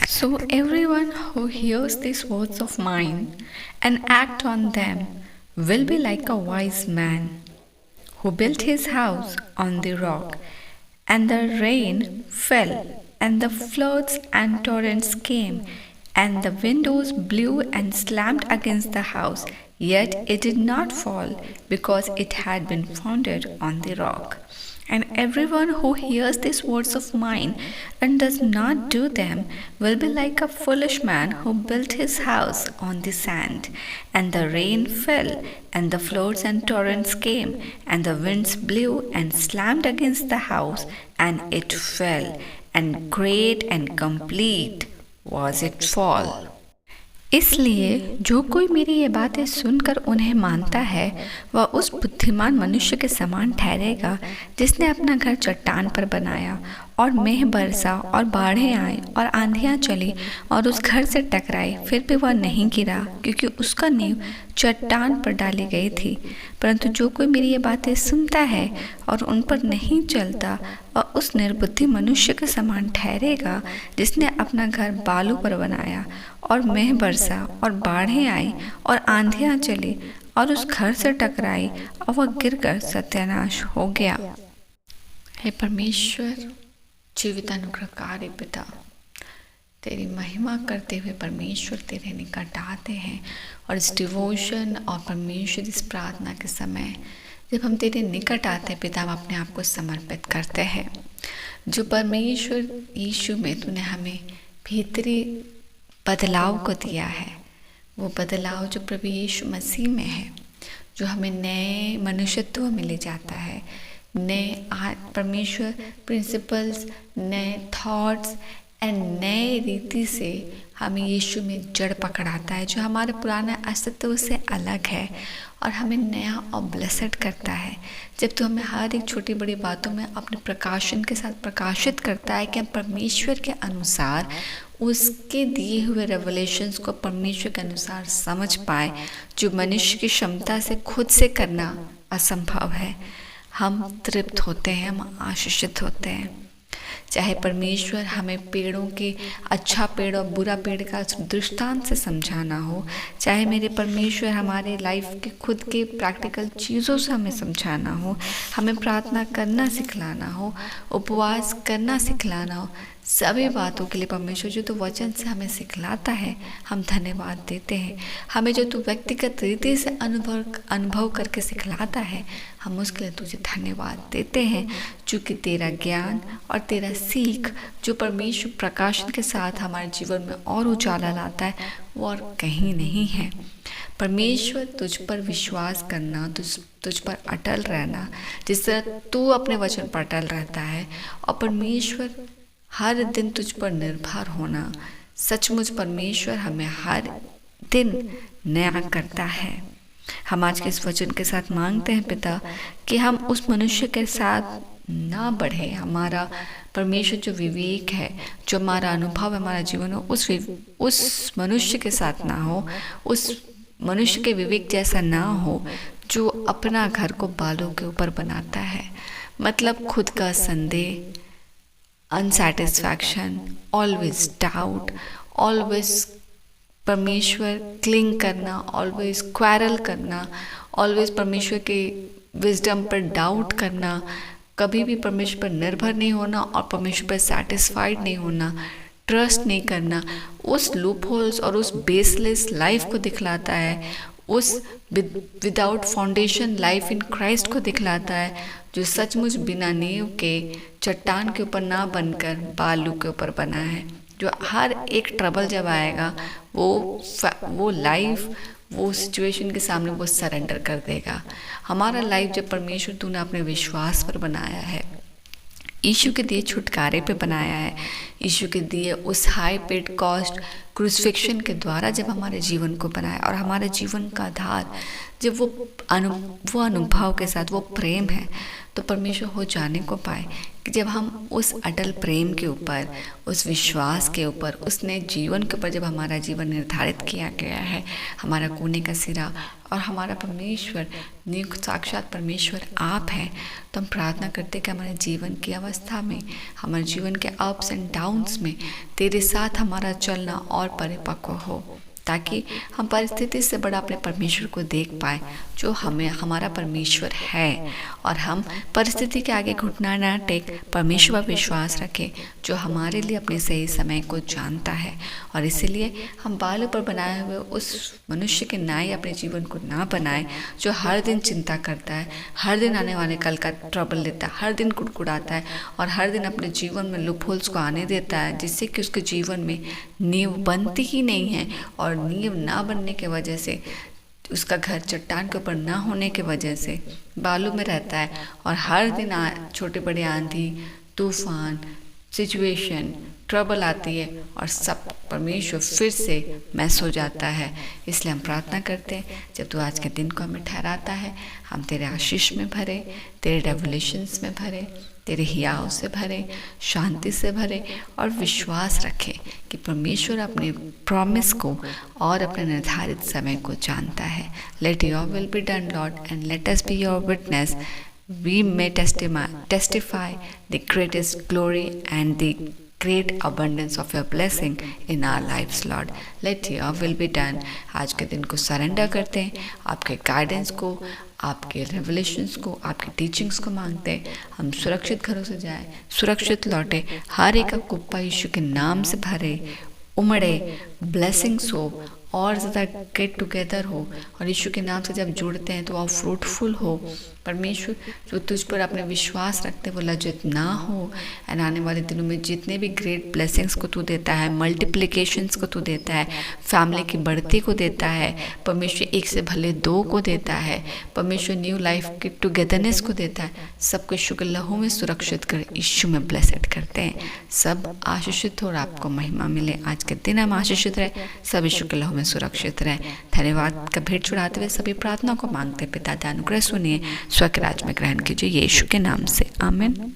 So everyone who hears these words of mine and act on them will be like a wise man who built his house on the rock, and the rain fell, and the floods and torrents came, and the windows blew and slammed against the house, yet it did not fall, because it had been founded on the rock. And everyone who hears these words of mine and does not do them will be like a foolish man who built his house on the sand. And the rain fell, and the floods and torrents came, and the winds blew and slammed against the house, and it fell, and great and complete was its fall. इसलिए जो कोई मेरी ये बातें सुनकर उन्हें मानता है वह उस बुद्धिमान मनुष्य के समान ठहरेगा जिसने अपना घर चट्टान पर बनाया, और मेघ बरसा और बाढ़ें आई और आंधियां चली और उस घर से टकराई, फिर भी वह नहीं गिरा क्योंकि उसका नींव चट्टान पर डाली गई थी। परंतु जो कोई मेरी ये बातें सुनता है और उन पर नहीं चलता वह उस निर्बुद्धि मनुष्य के समान ठहरेगा जिसने अपना घर बालू पर बनाया, और मेघ बरसा और बाढ़ें आई और आंधियां चली और उस घर से टकराई और वह गिरकर सत्यानाश हो गया। हे परमेश्वर, जीवितानुग्रहकारी पिता, तेरी महिमा करते हुए परमेश्वर तेरे निकट आते हैं, और इस डिवोशन और परमेश्वर इस प्रार्थना के समय जब हम तेरे निकट आते हैं पिता, हम अपने आप को समर्पित करते हैं। जो परमेश्वर यीशु में तूने हमें भीतरी बदलाव को दिया है, वो बदलाव जो प्रभु यीशु मसीह में है, जो हमें नए मनुष्यत्व में ले जाता है, नए परमेश्वर प्रिंसिपल्स, नए थॉट्स एंड नए रीति से हमें यीशु में जड़ पकड़ाता है, जो हमारे पुराने अस्तित्व से अलग है और हमें नया और ब्लेसड करता है। जब तो हमें हर एक छोटी बड़ी बातों में अपने प्रकाशन के साथ प्रकाशित करता है कि हम परमेश्वर के अनुसार उसके दिए हुए रेवलेशंस को परमेश्वर के अनुसार समझ पाए, जो मनुष्य की क्षमता से खुद से करना असंभव है। हम तृप्त होते हैं, हम आशीषित होते हैं। चाहे परमेश्वर हमें पेड़ों के अच्छा पेड़ और बुरा पेड़ का दृष्टांत से समझाना हो, चाहे मेरे परमेश्वर हमारे लाइफ के खुद के प्रैक्टिकल चीज़ों से हमें समझाना हो, हमें प्रार्थना करना सिखलाना हो, उपवास करना सिखलाना हो, सभी बातों के लिए परमेश्वर जो तो वचन से हमें सिखलाता है, हम धन्यवाद देते हैं। हमें जो तू व्यक्तिगत रीति से अनुभव करके सिखलाता है, हम उसके लिए तुझे धन्यवाद देते हैं, क्योंकि तेरा ज्ञान और तेरा सीख जो परमेश्वर प्रकाशन के साथ हमारे जीवन में और उजाला लाता है, वो और कहीं नहीं है। परमेश्वर तुझ पर विश्वास करना, तुझ पर अटल रहना, जिस तरह तू अपने वचन पर अटल रहता है, और परमेश्वर हर दिन तुझ पर निर्भर होना, सचमुच परमेश्वर हमें हर दिन नया करता है। हम आज के इस वचन के साथ मांगते हैं पिता कि हम उस मनुष्य के साथ ना बढ़े। हमारा परमेश्वर जो विवेक है, जो हमारा अनुभव है हमारा जीवन हो, उस मनुष्य के साथ ना हो, उस मनुष्य के विवेक जैसा ना हो जो अपना घर को बालों के ऊपर बनाता है। मतलब खुद का संदेह, अनसेटिस्फैक्शन, ऑलवेज डाउट, ऑलवेज परमेश्वर क्लिंग करना, ऑलवेज क्वारल करना, ऑलवेज परमेश्वर के विजडम पर डाउट करना, कभी भी परमेश्वर पर निर्भर नहीं होना और परमेश्वर पर सेटिस्फाइड नहीं होना, ट्रस्ट नहीं करना, उस लूप होल्स और उस बेसलेस लाइफ को दिखलाता है, उस without foundation life in Christ को दिखलाता है, जो सचमुच बिना नींव के चट्टान के ऊपर ना बनकर बालू के ऊपर बना है, जो हर एक ट्रबल जब आएगा वो लाइफ, वो सिचुएशन के सामने वो सरेंडर कर देगा। हमारा लाइफ जब परमेश्वर तूने अपने विश्वास पर बनाया है, यीशु के दिए छुटकारे पे बनाया है, यीशु के दिए उस हाई पेड कॉस्ट क्रूसिफिक्शन के द्वारा जब हमारे जीवन को बनाया और हमारे जीवन का आधार जब वो अनुभव के साथ वो प्रेम है, तो परमेश्वर हो जाने को पाए कि जब हम उस अटल प्रेम के ऊपर, उस विश्वास के ऊपर, उसने जीवन के ऊपर जब हमारा जीवन निर्धारित किया गया है, हमारा कोने का सिरा और हमारा परमेश्वर नियुक्त साक्षात परमेश्वर आप हैं, तो हम प्रार्थना करते कि हमारे जीवन की अवस्था में, हमारे जीवन के अप्स एंड डाउन्स में तेरे साथ हमारा चलना और परिपक्व हो, ताकि हम परिस्थिति से बड़ा अपने परमेश्वर को देख पाए जो हमारा परमेश्वर है, और हम परिस्थिति के आगे घुटना ना टेक परमेश्वर पर विश्वास रखें जो हमारे लिए अपने सही समय को जानता है। और इसीलिए हम बालों पर बनाए हुए उस मनुष्य के नाई अपने जीवन को ना बनाए जो हर दिन चिंता करता है, हर दिन आने वाले कल का ट्रबल लेता है, हर दिन कुड़कुड़ाता है और हर दिन अपने जीवन में लूपहोल्स को आने देता है, जिससे कि उसके जीवन में नींव बनती ही नहीं है, और नींव ना बनने के वजह से उसका घर चट्टान के ऊपर ना होने के वजह से बालू में रहता है, और हर दिन छोटे बड़े आंधी तूफान सिचुएशन ट्रबल आती है और सब परमेश्वर फिर से मैस हो जाता है। इसलिए हम प्रार्थना करते हैं जब तू आज के दिन को हमें ठहराता है, हम तेरे आशीष में भरे, तेरे रेवलेशंस में भरे, तेरे हियाव से भरे, शांति से भरे और विश्वास रखें कि परमेश्वर अपने प्रॉमिस को और अपने निर्धारित समय को जानता है। Let your will be done Lord and let us be your witness. We may testify the greatest glory and the great abundance of your blessing in our lives, Lord. Let your will be done. आज के दिन को surrender करते हैं, आपके guidance को, आपके revelations को, आपकी टीचिंग्स को मांगते हैं। हम सुरक्षित घरों से जाएं, सुरक्षित लौटे, हर एक का कुप्पा यीशु के नाम से भरे, उमड़े, ब्लेसिंग्स हो और ज़्यादा गेट टुगेदर हो, और यीशु के नाम से जब जुड़ते हैं तो आप फ्रूटफुल हो। परमेश्वर जो तुझ पर अपने विश्वास रखते वो लज्जित ना हो, एंड आने वाले दिनों में जितने भी ग्रेट ब्लेसिंग्स को तू देता है, मल्टीप्लिकेशंस को तू देता है, फैमिली की बढ़ती को देता है, परमेश्वर एक से भले दो को देता है, परमेश्वर न्यू लाइफ की टुगेदरनेस को देता है, सबको शुक्र लहू में सुरक्षित कर यीशु में ब्लेसेड करते हैं। सब आशीषित हो और आपको महिमा मिले। आज के दिन हम आशीषित रहे, सभी शुक्र लहू में सुरक्षित रहे। धन्यवाद का भेंट चढ़ाते हुए सभी प्रार्थना को मांगते पिता, अनुग्रह सुनिए, स्वर्ग राज्य में ग्रहण कीजिए, यीशु के नाम से, आमीन।